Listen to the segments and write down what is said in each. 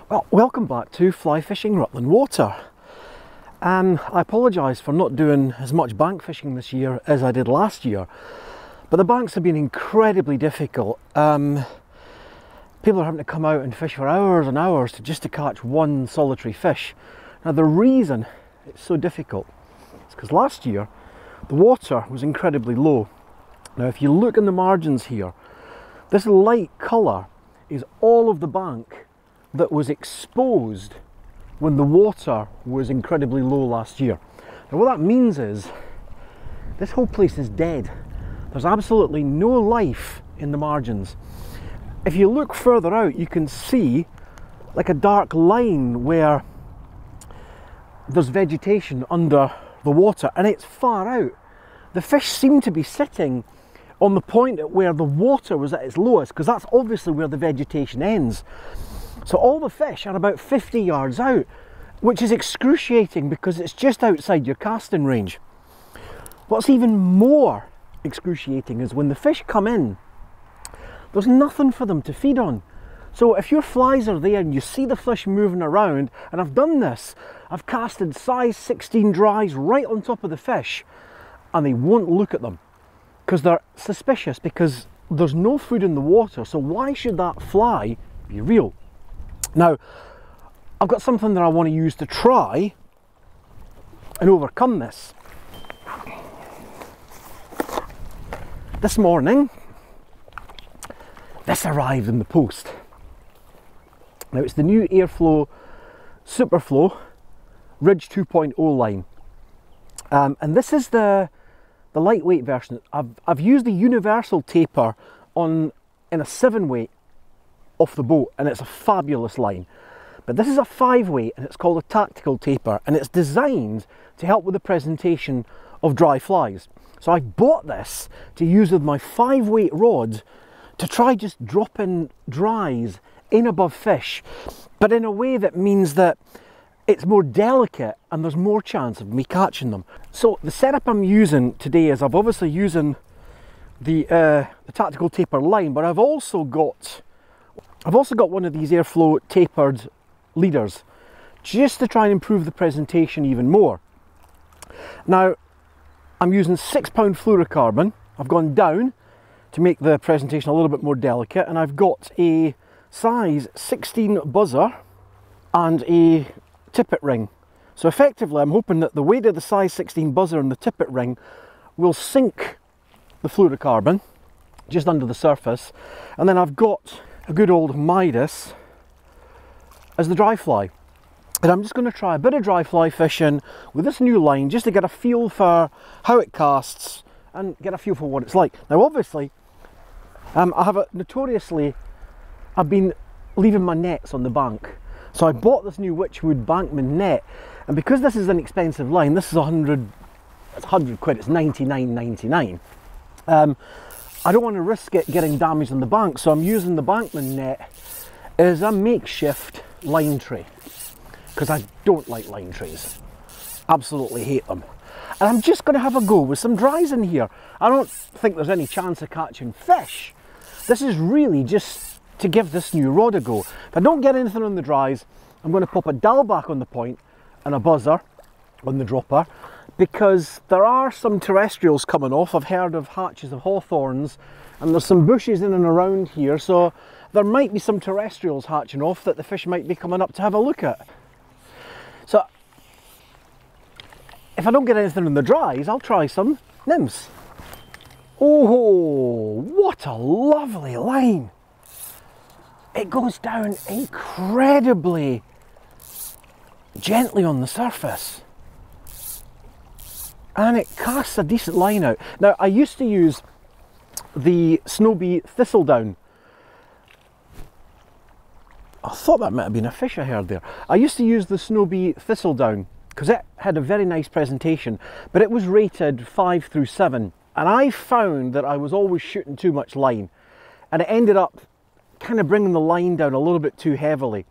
Well, welcome back to Fly Fishing Rutland Water. I apologise for not doing as much bank fishing this year as I did last year, but the banks have been incredibly difficult. People are having to come out and fish for hours and hours just to catch one solitary fish. Now the reason it's so difficult is because last year the water was incredibly low. Now if you look in the margins here, this light colour is all of the bank that was exposed when the water was incredibly low last year. Now what that means is this whole place is dead. There's absolutely no life in the margins. If you look further out, you can see like a dark line where there's vegetation under the water, and it's far out. The fish seem to be sitting on the point at where the water was at its lowest, because that's obviously where the vegetation ends. So all the fish are about 50 yards out, which is excruciating because it's just outside your casting range. What's even more excruciating is when the fish come in, there's nothing for them to feed on. So if your flies are there and you see the fish moving around, and I've done this, I've casted size 16 dries right on top of the fish and they won't look at them because they're suspicious, because there's no food in the water, so why should that fly be real? Now, I've got something that I want to use to try and overcome this. This morning, this arrived in the post. Now it's the new Airflo Superflo Ridge 2.0 line. And this is the lightweight version. I've used the universal taper in a 7-weight off the boat, and it's a fabulous line. But this is a 5-weight and it's called a tactical taper, and it's designed to help with the presentation of dry flies. So I bought this to use with my 5-weight rod to try just dropping dries in above fish, but in a way that means that it's more delicate and there's more chance of me catching them. So the setup I'm using today is I'm obviously using the tactical taper line, but I've also got one of these Airflo tapered leaders just to try and improve the presentation even more. Now I'm using 6-pound fluorocarbon. I've gone down to make the presentation a little bit more delicate, and I've got a size 16 buzzer and a tippet ring. So effectively I'm hoping that the weight of the size 16 buzzer and the tippet ring will sink the fluorocarbon just under the surface, and then I've got a good old Midas as the dry fly. And I'm just going to try a bit of dry fly fishing with this new line just to get a feel for how it casts and get a feel for what it's like. Now obviously I've been leaving my nets on the bank, so I bought this new Witchwood Bankman net, and because this is an expensive line, this is 100 quid, it's 99.99. I don't want to risk it getting damaged on the bank, so I'm using the Bankman net as a makeshift line tray, because I don't like line trays. Absolutely hate them. And I'm just going to have a go with some dries in here. I don't think there's any chance of catching fish. This is really just to give this new rod a go. If I don't get anything on the dries, I'm going to pop a dowel back on the point and a buzzer on the dropper, because there are some terrestrials coming off. I've heard of hatches of hawthorns, and there's some bushes in and around here, so there might be some terrestrials hatching off that the fish might be coming up to have a look at. So if I don't get anything in the dries, I'll try some nymphs. Oh, what a lovely line. It goes down incredibly gently on the surface, and it casts a decent line out. Now I used to use the Snowbee Thistledown. I thought that might have been a fish I heard there. I used to use the Snowbee Thistledown because it had a very nice presentation, but it was rated 5 through 7, and I found that I was always shooting too much line, and it ended up kind of bringing the line down a little bit too heavily.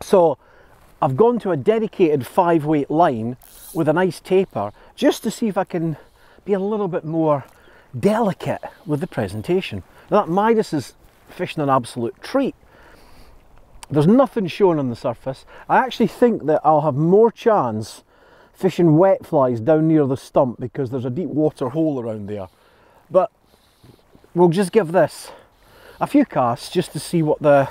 So I've gone to a dedicated 5-weight line with a nice taper just to see if I can be a little bit more delicate with the presentation. Now that Midas is fishing an absolute treat. There's nothing showing on the surface. I actually think that I'll have more chance fishing wet flies down near the stump because there's a deep water hole around there. But we'll just give this a few casts just to see what the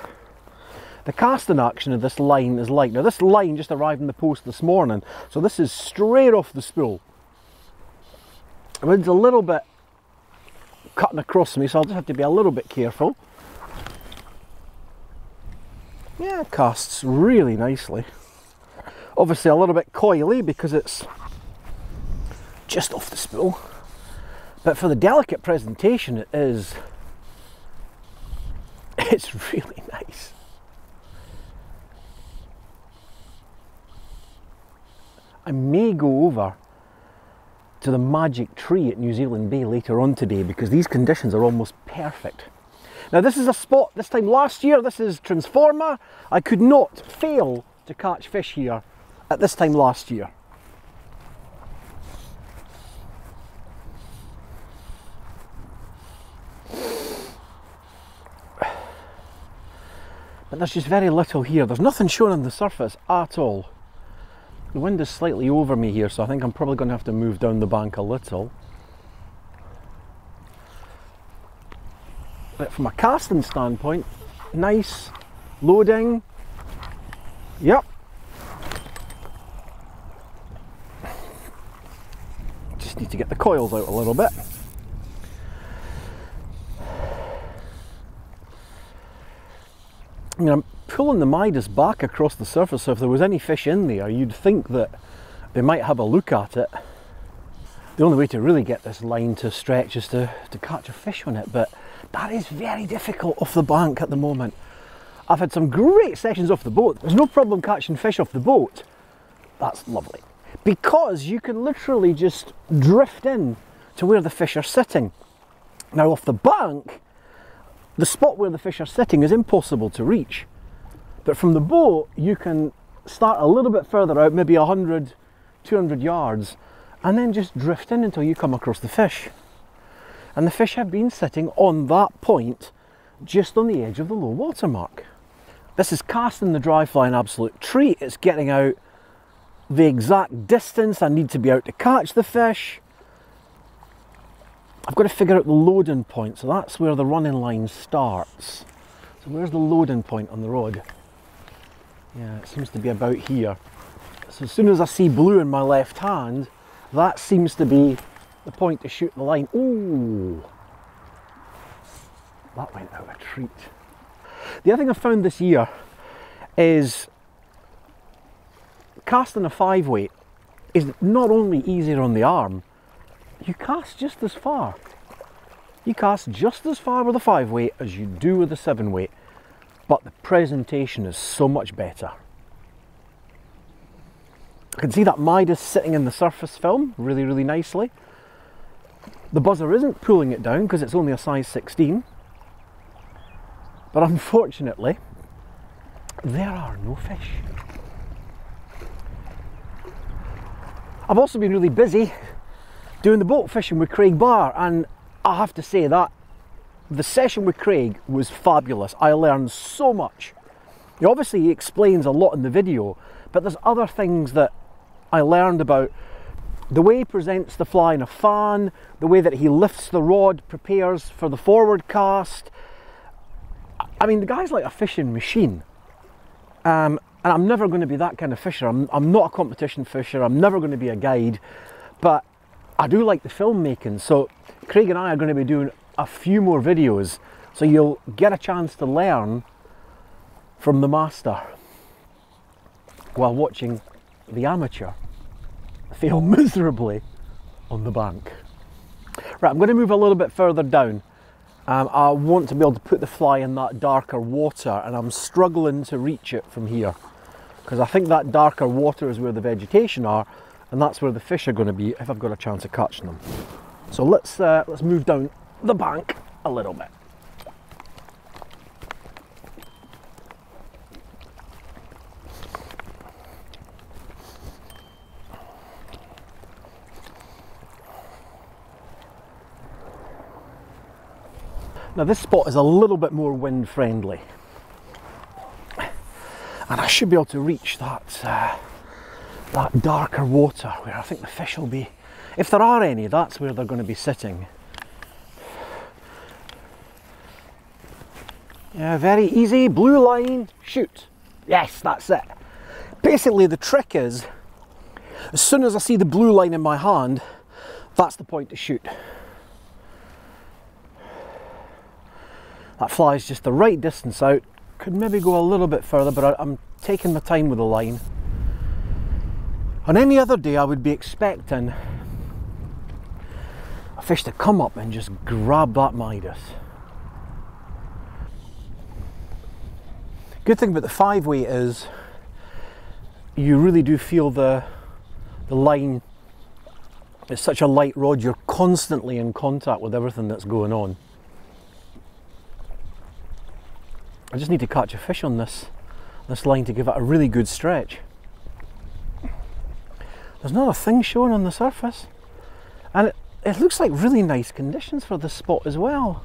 casting action of this line is like. Now this line just arrived in the post this morning, so this is straight off the spool. The wind's a little bit cutting across me, so I'll just have to be a little bit careful. Yeah, it casts really nicely. Obviously a little bit coily because it's just off the spool. But for the delicate presentation it's really nice. I may go over to the magic tree at New Zealand Bay later on today because these conditions are almost perfect. Now this is a spot this time last year, this is Transformer. I could not fail to catch fish here at this time last year. But there's just very little here. There's nothing shown on the surface at all. The wind is slightly over me here, so I think I'm probably going to have to move down the bank a little. But from a casting standpoint, nice, loading, yep. Just need to get the coils out a little bit. I mean, I'm pulling the Midas back across the surface, so if there was any fish in there, you'd think that they might have a look at it. The only way to really get this line to stretch is to catch a fish on it, but that is very difficult off the bank at the moment. I've had some great sessions off the boat. There's no problem catching fish off the boat. That's lovely. Because you can literally just drift in to where the fish are sitting. Now off the bank, the spot where the fish are sitting is impossible to reach. But from the boat, you can start a little bit further out, maybe 100, 200 yards, and then just drift in until you come across the fish. And the fish have been sitting on that point, just on the edge of the low water mark. This is casting the dry fly an absolute treat. It's getting out the exact distance I need to be out to catch the fish. I've got to figure out the loading point, so that's where the running line starts. So where's the loading point on the rod? Yeah, it seems to be about here. So as soon as I see blue in my left hand, that seems to be the point to shoot the line. Ooh, that went out a treat. The other thing I've found this year is casting a 5-weight is not only easier on the arm, you cast just as far. You cast just as far with a 5-weight as you do with a 7-weight, but the presentation is so much better. I can see that Midas sitting in the surface film really, really nicely. The buzzer isn't pulling it down because it's only a size 16. But unfortunately, there are no fish. I've also been really busy doing the boat fishing with Craig Barr, and I have to say that the session with Craig was fabulous. I learned so much. Obviously he explains a lot in the video, but there's other things that I learned about the way he presents the fly in a fan, the way that he lifts the rod, prepares for the forward cast. I mean, the guy's like a fishing machine. And I'm never going to be that kind of fisher. I'm not a competition fisher, I'm never going to be a guide, but I do like the filmmaking. So Craig and I are going to be doing a few more videos, so you'll get a chance to learn from the master while watching the amateur fail miserably on the bank. Right, I'm going to move a little bit further down. I want to be able to put the fly in that darker water, and I'm struggling to reach it from here because I think that darker water is where the vegetation are, and that's where the fish are going to be if I've got a chance of catching them. So let's move down the bank a little bit. Now this spot is a little bit more wind friendly. And I should be able to reach that darker water where I think the fish will be. If there are any, that's where they're going to be sitting. Yeah, very easy. Blue line, shoot. Yes, that's it. Basically, the trick is, as soon as I see the blue line in my hand, that's the point to shoot. That flies just the right distance out. Could maybe go a little bit further, but I'm taking my time with the line. On any other day, I would be expecting a fish to come up and just grab that Midas. Good thing about the 5-weight is you really do feel the line. It's such a light rod, you're constantly in contact with everything that's going on. I just need to catch a fish on this line to give it a really good stretch. There's not a thing showing on the surface, and it looks like really nice conditions for this spot as well.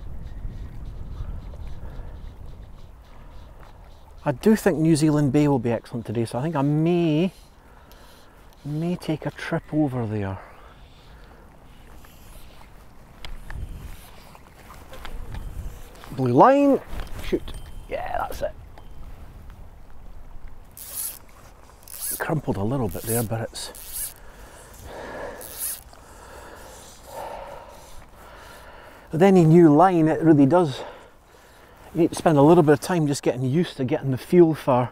I do think New Zealand Bay will be excellent today, so I think I may take a trip over there. Blue line, shoot. Yeah, that's it. Crumpled a little bit there, but it's... With any new line, it really does. You need to spend a little bit of time just getting used to getting the feel for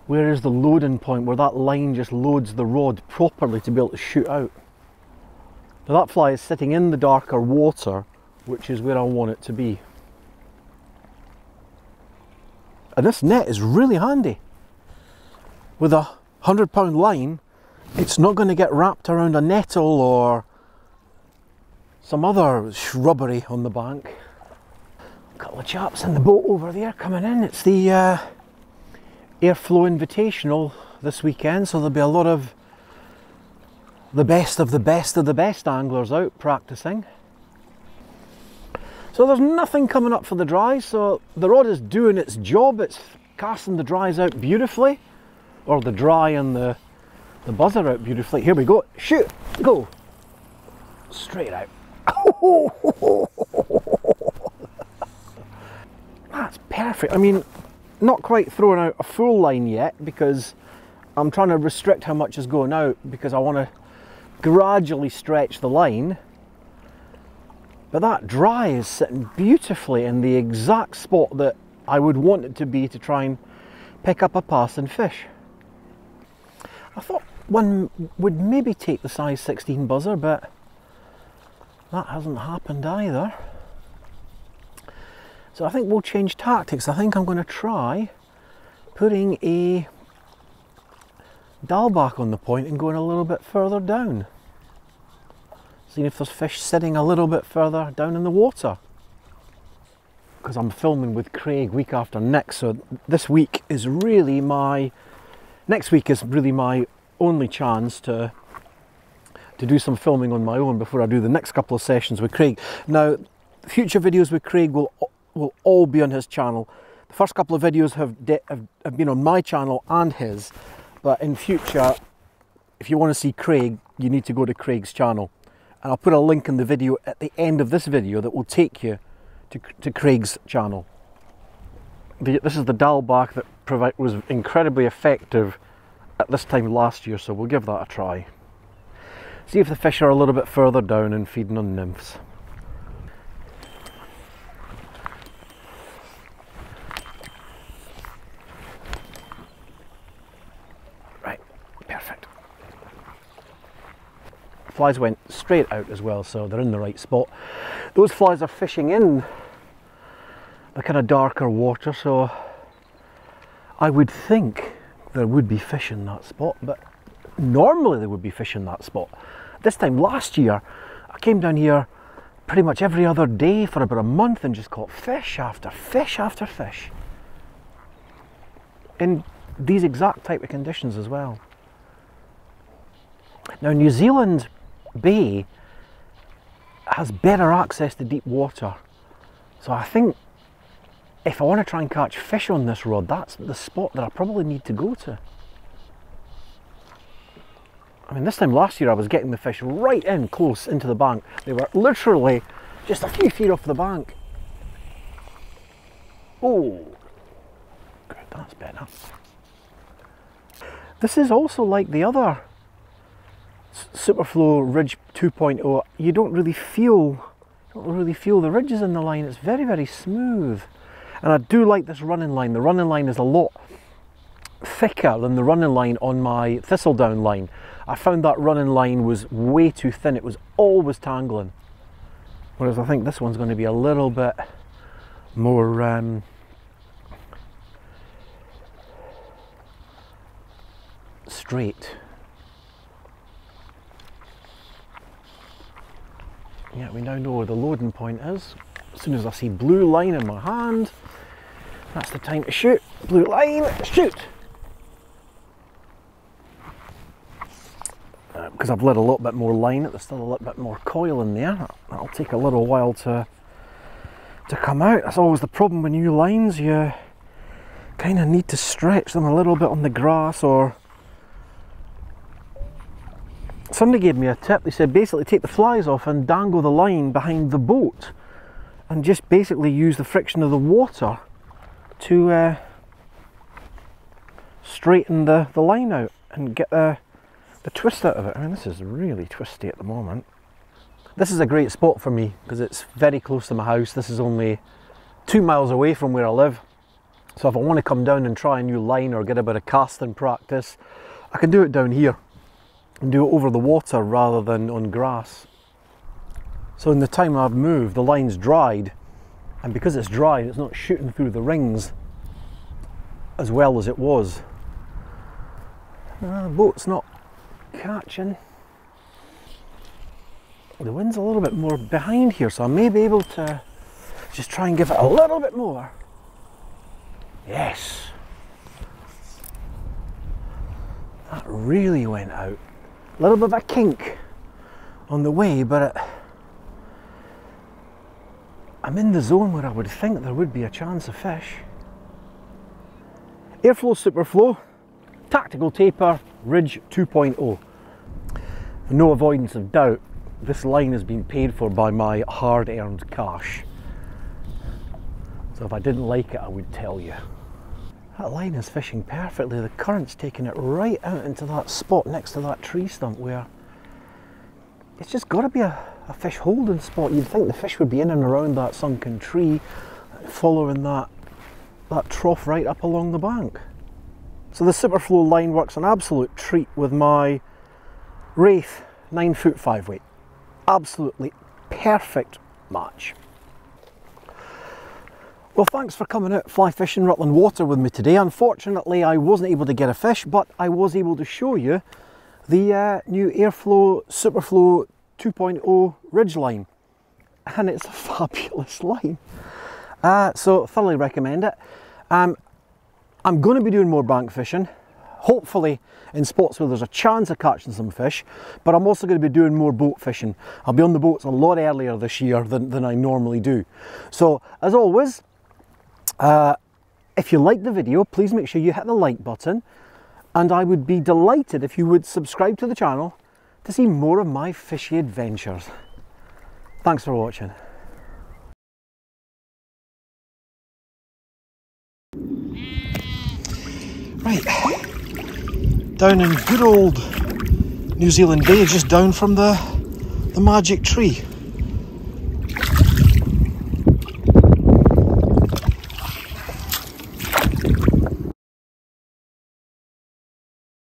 where is the loading point, where that line just loads the rod properly to be able to shoot out. Now that fly is sitting in the darker water, which is where I want it to be. And this net is really handy. With a 100-pound line, it's not going to get wrapped around a nettle or some other shrubbery on the bank. A couple of chaps in the boat over there coming in. It's the Airflo Invitational this weekend, so there'll be a lot of the best of the best of the best anglers out practicing. So there's nothing coming up for the dries, so the rod is doing its job. It's casting the dries out beautifully, or the dry and the buzzer out beautifully. Here we go, shoot, go, straight out. That's perfect. I mean, not quite throwing out a full line yet because I'm trying to restrict how much is going out because I want to gradually stretch the line. But that dry is sitting beautifully in the exact spot that I would want it to be to try and pick up a passing fish. I thought one would maybe take the size 16 buzzer, but that hasn't happened either. So I think we'll change tactics. I think I'm going to try putting a dowelback on the point and going a little bit further down. Seeing if there's fish sitting a little bit further down in the water. Because I'm filming with Craig week after next, so this week is really my... Next week is really my only chance to do some filming on my own before I do the next couple of sessions with Craig. Now, future videos with Craig will all be on his channel. The first couple of videos have been on my channel and his, but in future, if you want to see Craig, you need to go to Craig's channel. And I'll put a link in the video at the end of this video that will take you to Craig's channel. This is the dowelback that was incredibly effective at this time last year, so we'll give that a try. See if the fish are a little bit further down and feeding on nymphs. Right, perfect. Flies went straight out as well, so they're in the right spot. Those flies are fishing in the kind of darker water, so I would think there would be fish in that spot, but normally there would be fish in that spot. This time last year, I came down here pretty much every other day for about a month and just caught fish after fish after fish. In these exact type of conditions as well. Now, New Zealand Bay has better access to deep water, so I think if I want to try and catch fish on this rod, that's the spot that I probably need to go to. I mean, this time last year I was getting the fish right in close into the bank. They were literally just a few feet off the bank. Oh, good, that's better. This is also like the other Superflo Ridge 2.0. You don't really feel the ridges in the line. It's very, very smooth. And I do like this running line. The running line is a lot thicker than the running line on my thistledown line. I found that running line was way too thin. It was always tangling. Whereas I think this one's going to be a little bit more straight. Yeah, we now know where the loading point is. As soon as I see blue line in my hand, that's the time to shoot. Blue line, shoot! Because I've let a little bit more line, there's still a little bit more coil in there. That'll take a little while to come out. That's always the problem with new lines. You kind of need to stretch them a little bit on the grass, or somebody gave me a tip. They said basically take the flies off and dangle the line behind the boat and just basically use the friction of the water to straighten the line out and get the twist out of it. I mean, this is really twisty at the moment. This is a great spot for me because it's very close to my house. This is only 2 miles away from where I live. So if I want to come down and try a new line or get a bit of casting practice, I can do it down here and do it over the water rather than on grass. So in the time I've moved, the line's dried, and because it's dried, it's not shooting through the rings as well as it was. The boat's not catching. The wind's a little bit more behind here, so I may be able to just try and give it a little bit more. Yes. That really went out. A little bit of a kink on the way, but I'm in the zone where I would think there would be a chance of fish. Airflo Superflo, tactical taper, Ridge 2.0. No avoidance of doubt, this line has been paid for by my hard-earned cash. So if I didn't like it, I would tell you. That line is fishing perfectly. The current's taking it right out into that spot next to that tree stump where it's just got to be a fish holding spot. You'd think the fish would be in and around that sunken tree, following that trough right up along the bank. So the Superflo line works an absolute treat with my Wraith 9-foot 5-weight. Absolutely perfect match. Well, thanks for coming out fly fishing Rutland Water with me today. Unfortunately, I wasn't able to get a fish, but I was able to show you the new Airflo Superflo 2.0 Ridge line. And it's a fabulous line. So thoroughly recommend it. I'm going to be doing more bank fishing, hopefully in spots where there's a chance of catching some fish, but I'm also going to be doing more boat fishing. I'll be on the boats a lot earlier this year than I normally do. So as always, if you like the video, please make sure you hit the like button, and I would be delighted if you would subscribe to the channel to see more of my fishy adventures. Thanks for watching. Right, down in good old New Zealand Bay, just down from the magic tree.